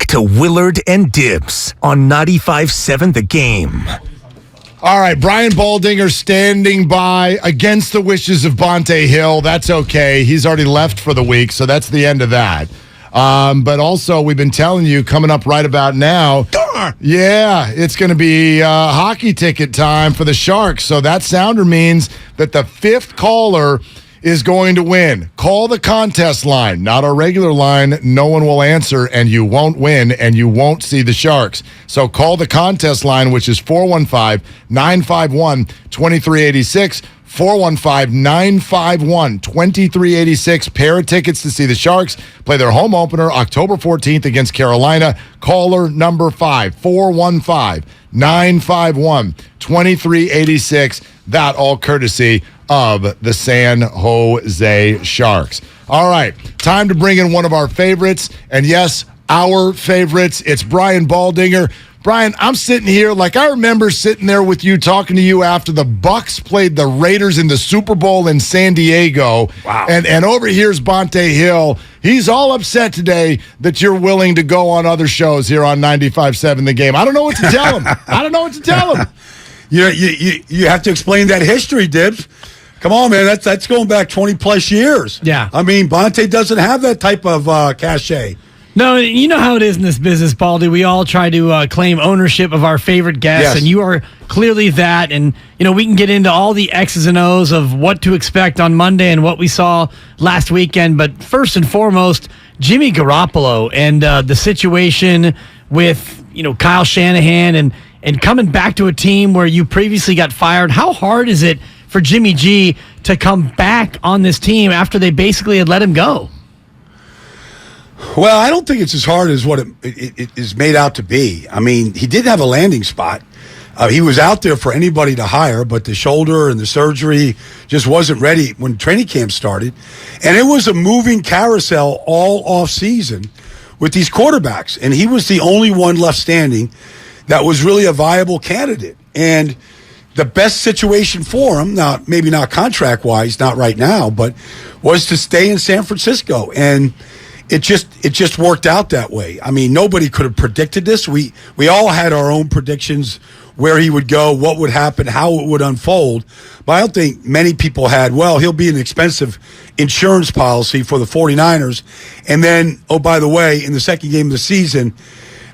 to Willard and Dibs on 95.7 The Game. All right, Brian Baldinger standing by against the wishes of Bonte Hill. That's okay. He's already left for the week, so that's the end of that. But also, we've been telling you, coming up right about now, yeah, it's going to be hockey ticket time for the Sharks. So that sounder means that the fifth caller is going to win. Call the contest line, not our regular line. No one will answer, and you won't win, and you won't see the Sharks. So call the contest line, which is 415-951-2386. 415-951-2386. Pair of tickets to see the Sharks play their home opener October 14th against Carolina. Caller number 5, 415-951-2386. That all courtesy of the San Jose Sharks. All right, time to bring in one of our favorites. And yes, our favorites. It's Brian Baldinger. Brian, I'm sitting here like I remember sitting there with you talking to you after the Bucs played the Raiders in the Super Bowl in San Diego. Wow. And over here's Bonte Hill. He's all upset today that you're willing to go on other shows here on 95.7 The Game. I don't know what to tell him. You have to explain that history, Dibs. Come on, man. That's going back 20-plus years. Yeah. I mean, Bonte doesn't have that type of cachet. No, you know how it is in this business, Baldy. We all try to claim ownership of our favorite guests, Yes. and you are clearly that. And, we can get into all the X's and O's of what to expect on Monday and what we saw last weekend. But first and foremost, Jimmy Garoppolo and the situation with, Kyle Shanahan and coming back to a team where you previously got fired. How hard is it for Jimmy G to come back on this team after they basically had let him go? Well, I don't think it's as hard as what it is made out to be. I mean, he did have a landing spot. He was out there for anybody to hire, but the shoulder and the surgery just wasn't ready when training camp started. And it was a moving carousel all off season with these quarterbacks. And he was the only one left standing that was really a viable candidate. And the best situation for him, now maybe not contract-wise, not right now, but was to stay in San Francisco. And it just worked out that way. I mean, nobody could have predicted this. We all had our own predictions where he would go, what would happen, how it would unfold. But I don't think many people had, well, he'll be an expensive insurance policy for the 49ers. And then, oh, by the way, in the second game of the season,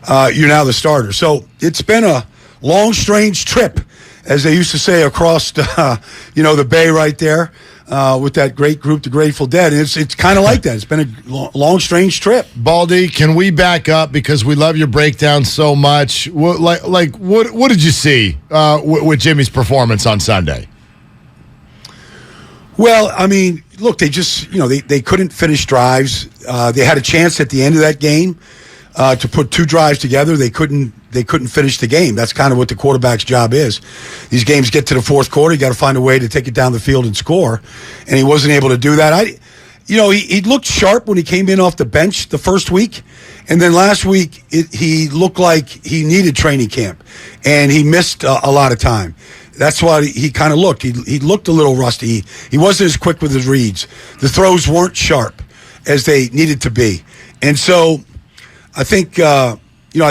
you're now the starter. So it's been a long, strange trip, as they used to say, across the bay right there. With that great group, the Grateful Dead. And it's kind of like that. It's been a long, strange trip. Baldy, can we back up because we love your breakdown so much? What did you see with Jimmy's performance on Sunday? Well, I mean, look, they just they couldn't finish drives. They had a chance at the end of that game to put two drives together. They couldn't finish the game. That's kind of what the quarterback's job is. These games get to the fourth quarter. You got to find a way to take it down the field and score. And he wasn't able to do that. He looked sharp when he came in off the bench the first week. And then last week, he looked like he needed training camp. And he missed a lot of time. That's why he kind of looked. He looked a little rusty. He wasn't as quick with his reads. The throws weren't sharp as they needed to be. And so I think I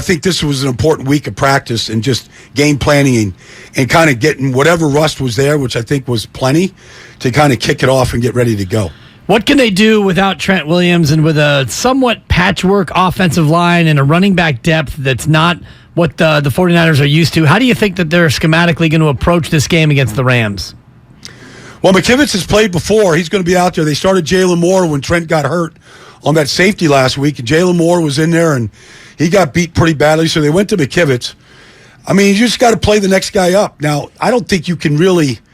think this was an important week of practice and just game planning and kind of getting whatever rust was there, which I think was plenty, to kind of kick it off and get ready to go. What can they do without Trent Williams and with a somewhat patchwork offensive line and a running back depth that's not what the 49ers are used to? How do you think that they're schematically going to approach this game against the Rams? Well, McKivitz has played before. He's going to be out there. They started Jalen Moore when Trent got hurt on that safety last week, and Jalen Moore was in there, and he got beat pretty badly, so they went to McKivitz. I mean, you just got to play the next guy up. Now, I don't think you can really –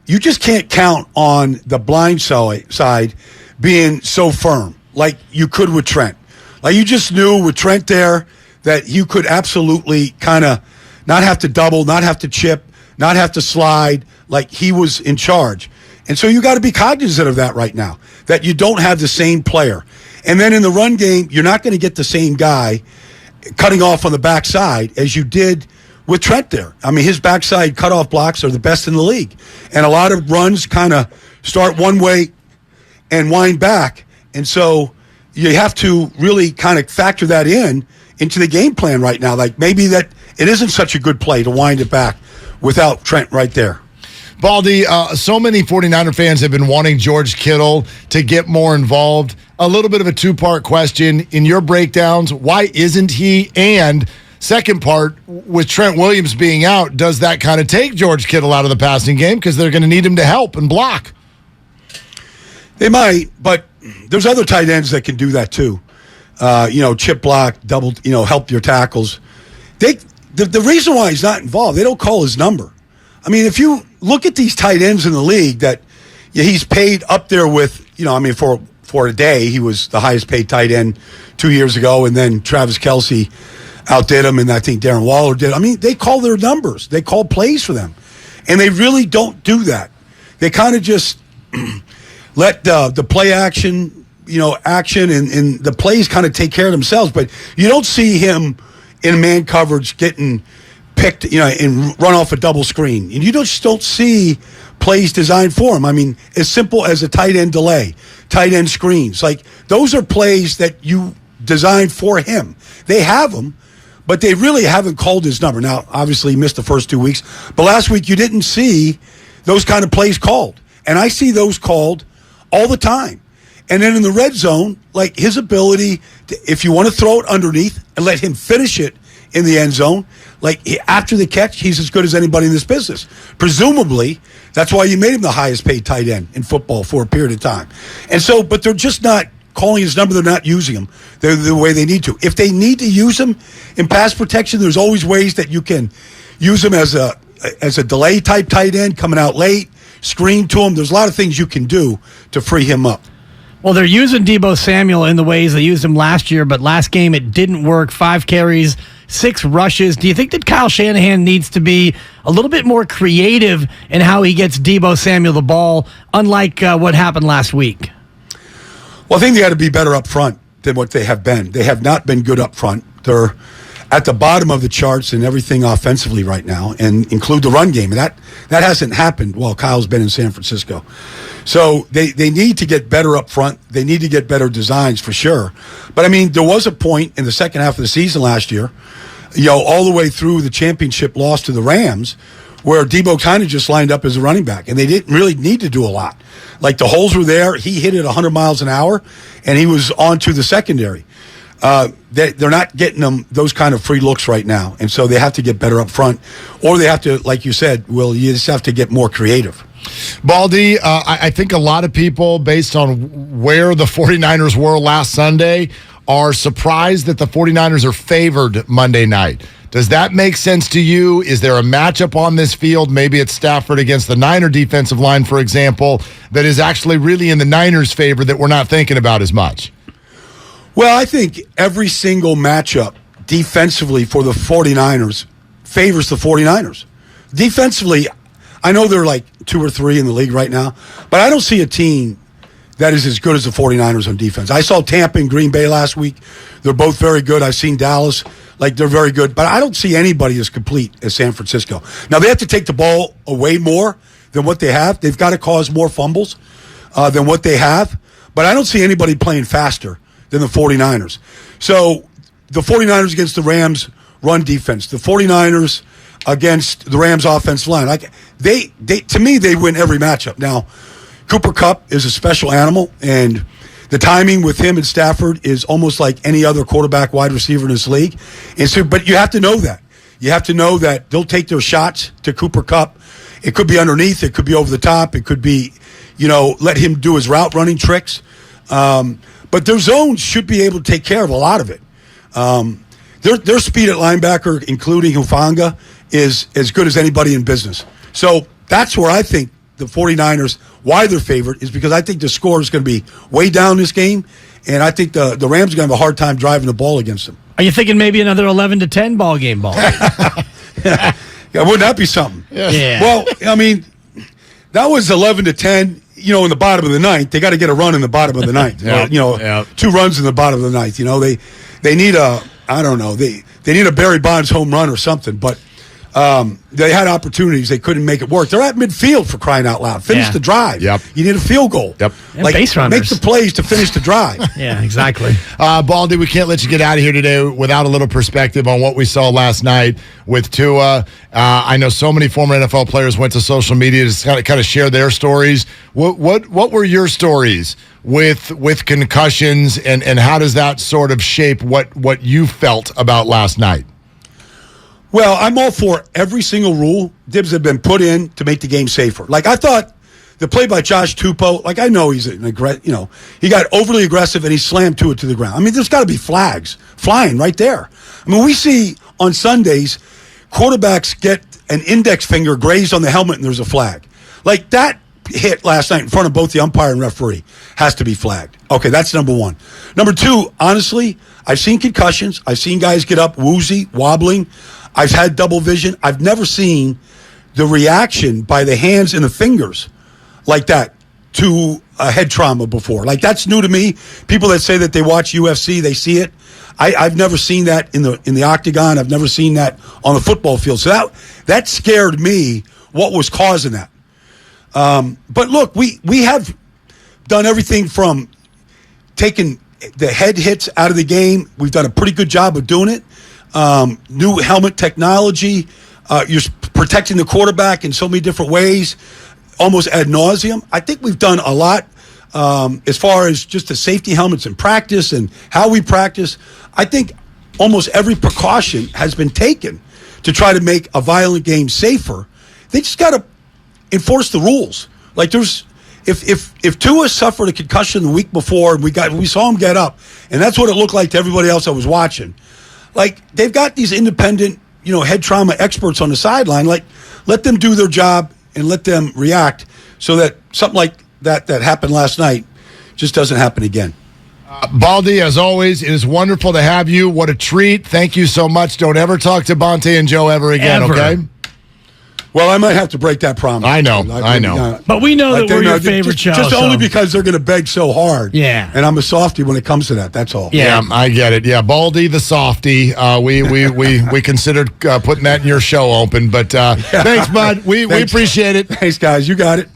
you just can't count on the blind side being so firm like you could with Trent. Like you just knew with Trent there that you could absolutely kind of not have to double, not have to chip, not have to slide, like he was in charge. And so you got to be cognizant of that right now, that you don't have the same player. And then in the run game, you're not going to get the same guy cutting off on the backside as you did with Trent there. I mean, his backside cutoff blocks are the best in the league. And a lot of runs kind of start one way and wind back. And so you have to really kind of factor that in into the game plan right now. Like maybe that it isn't such a good play to wind it back without Trent right there. Baldy, so many 49er fans have been wanting George Kittle to get more involved. A little bit of a two-part question. In your breakdowns, why isn't he? And second part, with Trent Williams being out, does that kind of take George Kittle out of the passing game because they're going to need him to help and block? They might, but there's other tight ends that can do that too. Chip block, double, help your tackles. The reason why he's not involved, they don't call his number. I mean, if you look at these tight ends in the league that he's paid up there with, for a day, he was the highest paid tight end 2 years ago, and then Travis Kelce outdid him, and I think Darren Waller did. I mean, they call their numbers. They call plays for them. And they really don't do that. They kind of just let the play action, action and the plays kind of take care of themselves. But you don't see him in man coverage getting picked, and run off a double screen. And you just don't see plays designed for him. I mean, as simple as a tight end delay, tight end screens. Like, those are plays that you designed for him. They have them, but they really haven't called his number. Now, obviously, he missed the first 2 weeks. But last week, you didn't see those kind of plays called. And I see those called all the time. And then in the red zone, like his ability, if you want to throw it underneath and let him finish it in the end zone, like after the catch, he's as good as anybody in this business. Presumably, that's why you made him the highest paid tight end in football for a period of time. And so, but they're just not calling his number. They're not using him the way they need to. If they need to use him in pass protection, there's always ways that you can use him as a delay type tight end, coming out late, screen to him. There's a lot of things you can do to free him up. Well, they're using Deebo Samuel in the ways they used him last year, but last game it didn't work. 5 carries, 6 rushes. Do you think that Kyle Shanahan needs to be a little bit more creative in how he gets Deebo Samuel the ball, unlike what happened last week? Well, I think they got to be better up front than what they have been. They have not been good up front. They're at the bottom of the charts in everything offensively right now, and include the run game. And that hasn't happened while Kyle's been in San Francisco. So they need to get better up front. They need to get better designs for sure. But, I mean, there was a point in the second half of the season last year, all the way through the championship loss to the Rams, where Deebo kind of just lined up as a running back, and they didn't really need to do a lot. Like, the holes were there. He hit it 100 miles an hour, and he was on to the secondary. They're not getting them those kind of free looks right now, and so they have to get better up front, or they have to, like you said, Will, you just have to get more creative. Baldy, I think a lot of people, based on where the 49ers were last Sunday, are surprised that the 49ers are favored Monday night. Does that make sense to you? Is there a matchup on this field? Maybe it's Stafford against the Niner defensive line, for example, that is actually really in the Niners' favor that we're not thinking about as much? Well, I think every single matchup defensively for the 49ers favors the 49ers. Defensively, I know they're like 2 or 3 in the league right now, but I don't see a team that is as good as the 49ers on defense. I saw Tampa and Green Bay last week. They're both very good. I've seen Dallas. Like, they're very good. But I don't see anybody as complete as San Francisco. Now, they have to take the ball away more than what they have. They've got to cause more fumbles than what they have. But I don't see anybody playing faster than the 49ers. So the 49ers against the Rams run defense. The 49ers against the Rams offensive line. Like, to me, they win every matchup. Now, Cooper Kupp is a special animal, and the timing with him and Stafford is almost like any other quarterback wide receiver in this league. And so, but you have to know that. You have to know that they'll take their shots to Cooper Kupp. It could be underneath. It could be over the top. It could be, let him do his route running tricks. But their zones should be able to take care of a lot of it. Their speed at linebacker, including Hufanga, is as good as anybody in business. So that's where I think the 49ers, why they're favored, is because I think the score is going to be way down this game, and I think the Rams are going to have a hard time driving the ball against them. Are you thinking maybe another 11-10 ball game, Ball? Yeah, wouldn't that be something? Yeah. Well, I mean, that was 11-10. In the bottom of the ninth, they got to get a run in the bottom of the ninth. Yeah. 2 runs in the bottom of the ninth. They need a, I don't know, they need a Barry Bonds home run or something. But They had opportunities. They couldn't make it work. They're at midfield, for crying out loud. Finish the drive. Yep. You need a field goal. Yep. And base runners. Make the plays to finish the drive. Yeah, exactly. Baldy, we can't let you get out of here today without a little perspective on what we saw last night with Tua. I know so many former NFL players went to social media to kind of share their stories. What were your stories with concussions, and how does that sort of shape what you felt about last night? Well, I'm all for every single rule Dibs have been put in to make the game safer. Like, I thought the play by Josh Tupou, like, I know he's he got overly aggressive and he slammed Tua to the ground. I mean, there's got to be flags flying right there. I mean, we see on Sundays quarterbacks get an index finger grazed on the helmet and there's a flag. Like, that hit last night in front of both the umpire and referee has to be flagged. Okay, that's number one. Number two, honestly, I've seen concussions. I've seen guys get up woozy, wobbling. I've had double vision. I've never seen the reaction by the hands and the fingers like that to a head trauma before. Like, that's new to me. People that say that they watch UFC, they see it. I've never seen that in the octagon. I've never seen that on the football field. So that scared me, what was causing that. But look, we have done everything from taking the head hits out of the game. We've done a pretty good job of doing it. New helmet technology. You're protecting the quarterback in so many different ways, almost ad nauseum. I think we've done a lot as far as just the safety helmets in practice and how we practice. I think almost every precaution has been taken to try to make a violent game safer. They just got to enforce the rules. Like, if Tua suffered a concussion the week before and we saw him get up, and that's what it looked like to everybody else I was watching. Like, they've got these independent, head trauma experts on the sideline. Like, let them do their job and let them react so that something like that happened last night just doesn't happen again. Baldy, as always, it is wonderful to have you. What a treat. Thank you so much. Don't ever talk to Bonte and Joe ever again, okay? Well, I might have to break that promise. I know. But we know that we're your favorite show. Just only because they're going to beg so hard. Yeah. And I'm a softie when it comes to that. That's all. Yeah, I get it. Yeah, Baldy the softie. We considered putting that in your show open. But thanks, bud. We appreciate it. Thanks, guys. You got it.